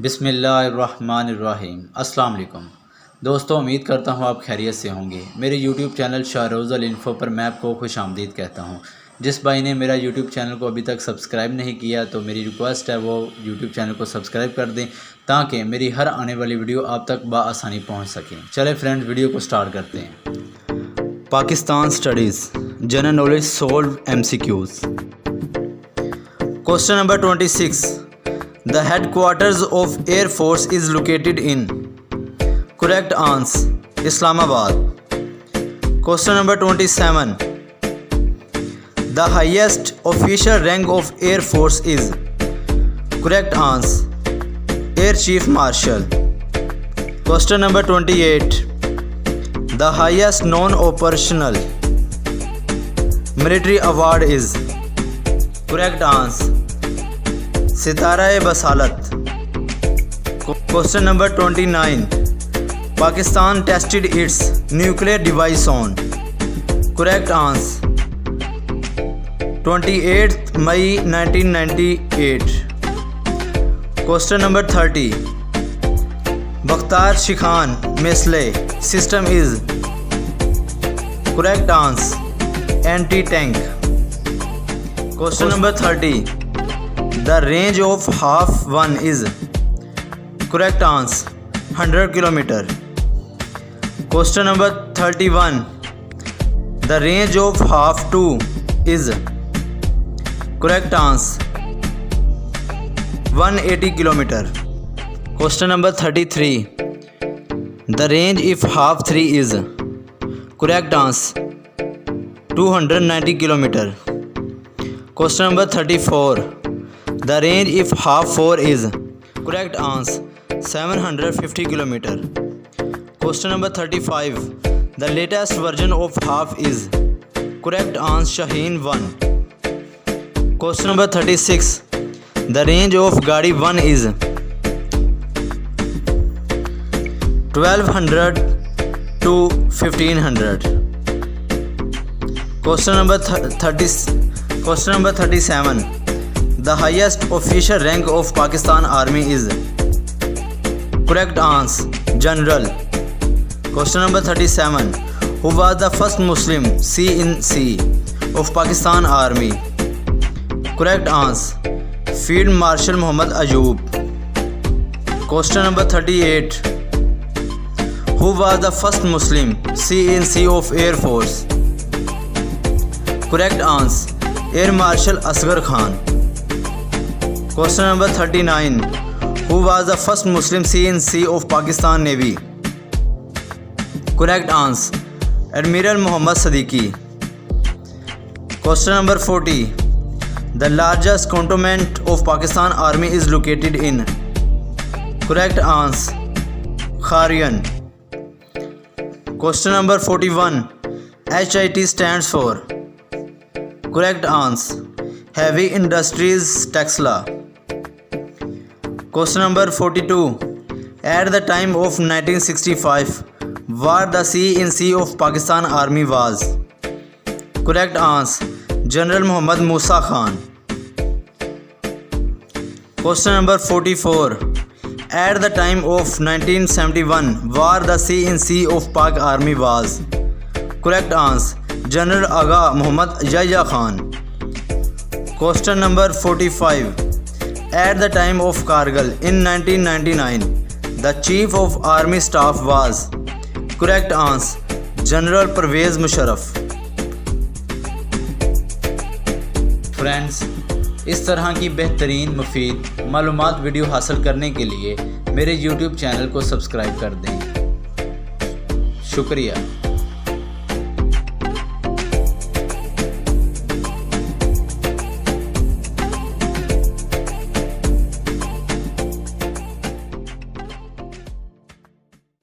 बिस्मिल्लाहिर्रहमानिर्रहीम। अस्सलाम वालेकुम दोस्तों, उम्मीद करता हूँ आप खैरियत से होंगे। मेरे यूट्यूब चैनल शाहरोज़ इन्फो पर मैं आपको खुशामदीद कहता हूँ। जिस भाई ने मेरा यूट्यूब चैनल को अभी तक सब्सक्राइब नहीं किया तो मेरी रिक्वेस्ट है वो यूट्यूब चैनल को सब्सक्राइब कर दें ताकि मेरी हर आने वाली वीडियो आप तक बआसानी पहुँच सकें। चले फ्रेंड्स, वीडियो को स्टार्ट करते हैं। Pakistan studies general knowledge solve MCQs। Question number 26। The headquarters of Air Force is located in. Correct answer, Islamabad. Question number 27. The highest official rank of Air Force is. Correct answer, Air Chief Marshal. Question number 28. The highest non-operational military award is. Correct answer, Sitara e Basalat. Question number 29। Pakistan tested its nuclear device on. Correct answer 28 May 1998। Question number 30। Baktar Shikan missile system is. Correct answer anti tank. Question number 30। The range of half one is. Correct answer 100 km. Question number 31. The range of half two is. Correct answer 180 km. Question number 33. The range if half three is. Correct answer 290 km. Question number 34. The range if half four is. Correct answer 750 km. Question number 35. The latest version of half is. Correct answer Shaheen 1. Question number 36. The range of Gadi 1 is 1200 to 1500. Question number 37. The highest official rank of Pakistan Army is. Correct answer General. Question number 37. Who was the first Muslim C of Pakistan Army? Correct answer Field Marshal Muhammad Ayub. Question number 38. Who was the first Muslim C of Air Force? Correct answer Air Marshal Asghar Khan. Question number 39. Who was the first Muslim C of Pakistan Navy? Correct answer Admiral Muhammad Siddiqui. Question number 40. The largest cantonment of Pakistan Army is located in. Correct answer Kharian. Question number 41. HIT stands for. Correct answer Heavy Industries Texla. Question number 42. At the time of 1965, what the C of Pakistan Army was? Correct answer General Muhammad Musa Khan. Question number 44. At the time of 1971, what the C of Pak Army was? Correct answer General A.O.A Muhammad Yahya Khan. Question number 45. At the time of Kargil in 1999, the Chief of Army Staff was. Correct answer General Pervez Musharraf. Friends, इस तरह की बेहतरीन मुफीद मालूमात video हासिल करने के लिए मेरे YouTube चैनल को सब्सक्राइब कर दें। शुक्रिया।